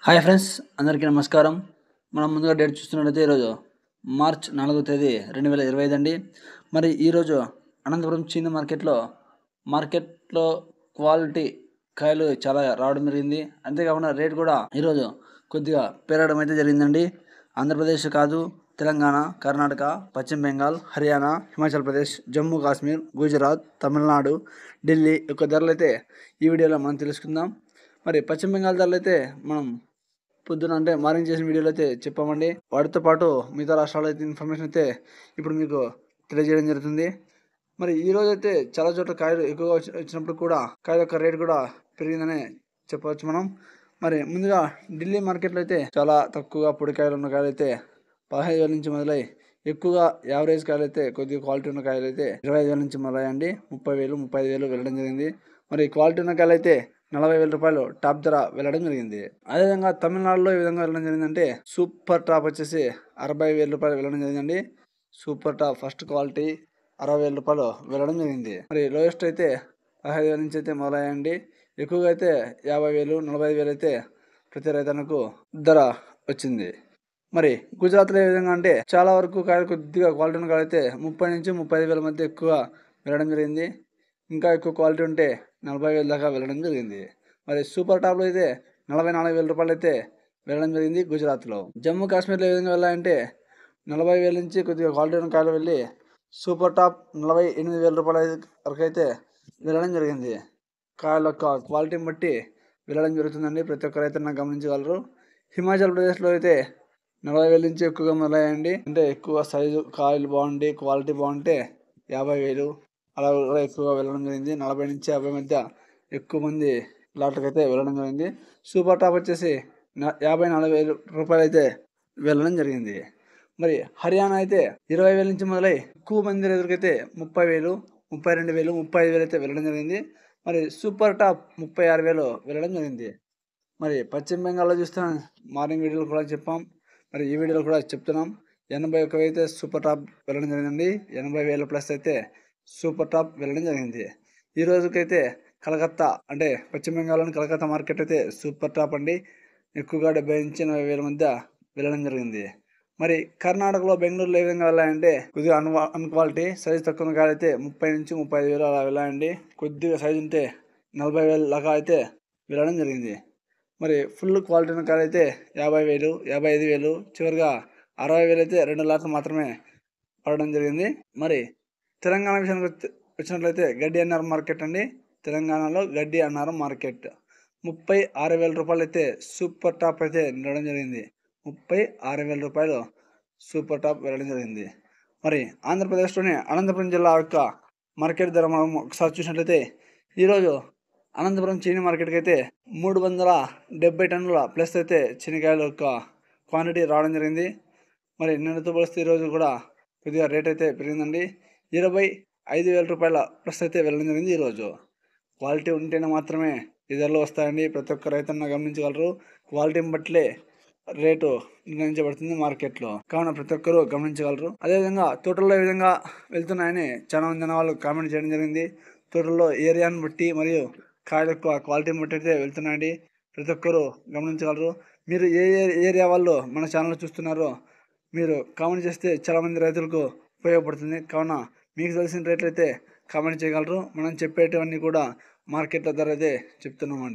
Hi friends, అందరికీ నమస్కారం. మనం ముందుగా డేట్ చూస్తున్నట్లయితే ఈరోజు మార్చ్ 4వ తేదీ 2025 అండి. మరి ఈరోజు అనంతపురం చీని మార్కెట్లో క్వాలిటీ కాయలు చాలా రావడం జరిగింది. అంతేకాకుండా రేట్ కూడా ఈరోజు కొద్దిగా పెరగడం అయితే జరిగిందండి. ఆంధ్రప్రదేశ్ కాదు, తెలంగాణ, కర్ణాటక, పశ్చిమ బెంగాల్, హర్యానా, హిమాచల్ ప్రదేశ్, జమ్మూ కాశ్మీర్, గుజరాత్, తమిళనాడు, ఢిల్లీ యొక్క ధరలు అయితే ఈ వీడియోలో మనం తెలుసుకుందాం. మరి పశ్చిమ బెంగాల్ ధరలు అయితే మనం పొద్దున అంటే మార్నింగ్ చేసిన వీడియోలో అయితే చెప్పామండి. వాటితో పాటు మిగతా రాష్ట్రాల అయితే ఇన్ఫర్మేషన్ అయితే ఇప్పుడు మీకు తెలియజేయడం జరుగుతుంది. మరి ఈ రోజు అయితే చాలా చోట్ల కాయలు ఎక్కువగా వచ్చినప్పుడు కూడా కాయల యొక్క రేట్ కూడా పెరిగిందనే చెప్పవచ్చు మనం. మరి ముందుగా ఢిల్లీ మార్కెట్లో అయితే చాలా తక్కువగా పొడి కాయలు ఉన్న కాయలు అయితే 15,000 నుంచి మొదలై ఎక్కువగా యావరేజ్ కాయలు అయితే కొద్దిగా క్వాలిటీ ఉన్న కాయలు అయితే 25,000 నుంచి మొదలయ్యండి. 30,000, 35,000 వెళ్ళడం జరిగింది. మరి క్వాలిటీ ఉన్న కాయలు అయితే 40,000 రూపాయలు టాప్ ధర వెళ్ళడం జరిగింది. అదేవిధంగా తమిళనాడులో ఈ విధంగా వెళ్ళడం జరిగిందంటే సూపర్ టాప్ వచ్చేసి 60,000 రూపాయలు వెళ్ళడం జరిగిందండి. సూపర్ టాప్ ఫస్ట్ క్వాలిటీ 60,000 రూపాయలు వెళ్ళడం జరిగింది. మరి లోయెస్ట్ అయితే 15,000 నుంచి అయితే మొదలయ్యండి. ఎక్కువగా అయితే 50,000, 45,000 అయితే ప్రతి రైతన్నకు ధర వచ్చింది. మరి గుజరాత్లో ఏ విధంగా అంటే చాలా వరకు కాయలు కొద్దిగా క్వాలిటీ ఉన్న కాయలు అయితే 30 నుంచి 35,000 మధ్య ఎక్కువ వెళ్ళడం జరిగింది. ఇంకా ఎక్కువ క్వాలిటీ ఉంటే 40,000 దాకా వెళ్ళడం జరిగింది. మరి సూపర్ టాప్లో అయితే 44,000 రూపాయలు అయితే వెళ్ళడం జరిగింది గుజరాత్లో. జమ్మూ కాశ్మీర్లో ఏ విధంగా వెళ్ళాలంటే 40,000 నుంచి కొద్దిగా క్వాలిటీ ఉన్న కాయలు వెళ్ళి సూపర్ టాప్ 48,000 రూపాయల వరకు అయితే వెళ్ళడం జరిగింది. కాయల యొక్క క్వాలిటీని బట్టి వెళ్ళడం జరుగుతుందండి. ప్రతి ఒక్క రైతున్న గమనించగలరు. హిమాచల్ ప్రదేశ్లో అయితే 40,000 నుంచి ఎక్కువగా మొదలయ్యండి. అంటే ఎక్కువ సైజు కాయలు బాగుండి క్వాలిటీ బాగుంటే 50,000 అలా కూడా ఎక్కువగా వెళ్ళడం జరిగింది. 40 నుంచి 50 మధ్య ఎక్కువ మంది లాట్లకు అయితే వెళ్ళడం జరిగింది. సూపర్ టాప్ వచ్చేసి 54,000 రూపాయలు అయితే వెళ్ళడం జరిగింది. మరి హర్యానా అయితే 20,000 నుంచి మొదలై ఎక్కువ మంది రైతులకైతే 30,000, 32,000, 35,000 అయితే వెళ్ళడం జరిగింది. మరి సూపర్ టాప్ 36,000 వెళ్ళడం జరిగింది. మరి పశ్చిమ బెంగాల్లో చూస్తే మార్నింగ్ వీడియోలో కూడా చెప్పాం. మరి ఈ వీడియోలో కూడా చెప్తున్నాం. 81,000 అయితే సూపర్ టాప్ వెళ్ళడం జరిగిందండి. 80,000 ప్లస్ అయితే సూపర్ టాప్ వెళ్ళడం జరిగింది. ఈ రోజుకైతే కలకత్తా అంటే పశ్చిమ బెంగాల్లోని కలకత్తా మార్కెట్ అయితే సూపర్ టాప్ అండి. ఎక్కువగా 70 నుంచి 40,000 మధ్య వెళ్ళడం జరిగింది. మరి కర్ణాటకలో బెంగళూరులో ఏ విధంగా వెళ్ళాయంటే కొద్దిగా అన్క్వాలిటీ సైజు తక్కువ ఉన్న కాయలు అయితే 30 నుంచి 35,000 అలా వెళ్ళాయండి. కొద్దిగా సైజు ఉంటే 40,000 దాకా అయితే వెళ్ళడం జరిగింది. మరి ఫుల్ క్వాలిటీ ఉన్న కాయలు అయితే 50,000, 55,000, చివరిగా 60,000 అయితే 2 లాట్లు మాత్రమే పడడం జరిగింది. మరి తెలంగాణ విషయానికి వచ్చినట్లయితే గడ్డి అన్నారం మార్కెట్ అండి. తెలంగాణలో గడ్డి అన్నారం మార్కెట్ 36,000 రూపాయలు అయితే సూపర్ టాప్ అయితే నిలవడం జరిగింది. 36,000 రూపాయలు సూపర్ టాప్ వెళ్ళడం జరిగింది. మరి ఆంధ్రప్రదేశ్లోని అనంతపురం జిల్లా యొక్క మార్కెట్ ధర మనం ఒకసారి చూసినట్లయితే ఈరోజు అనంతపురం చీని మార్కెట్కి అయితే 370 టన్నుల ప్లస్ అయితే చీనికాయల యొక్క క్వాంటిటీ రావడం జరిగింది. మరి నిన్నతో పోలిస్తే ఈరోజు కూడా కొద్దిగా రేట్ అయితే పెరిగిందండి. 25,000 రూపాయల ప్లస్ అయితే వెళ్ళడం జరిగింది. ఈరోజు క్వాలిటీ ఉంటేనే మాత్రమే ఈ ధరలు వస్తాయండి. ప్రతి ఒక్క రైతన్న గమనించగలరు. క్వాలిటీని బట్లే రేటు నిర్ణయించబడుతుంది మార్కెట్లో. కావున ప్రతి ఒక్కరూ గమనించగలరు. అదేవిధంగా తోటల్లో ఏ విధంగా వెళ్తున్నాయని చాలా మంది వాళ్ళు కామెంట్ చేయడం జరిగింది. తోటల్లో ఏరియాను బట్టి మరియు కాయల యొక్క క్వాలిటీని బట్టి అయితే వెళ్తున్నాయండి. ప్రతి ఒక్కరూ గమనించగలరు. మీరు ఏ ఏరియా వాళ్ళు మన ఛానల్ చూస్తున్నారో మీరు కామెంట్ చేస్తే చాలామంది రైతులకు ఉపయోగపడుతుంది. కావున మీకు తెలిసిన రేట్లు అయితే కామెంట్ చేయగలరు. మనం చెప్పేటివన్నీ కూడా మార్కెట్లో ధర అయితే చెప్తున్నామండి.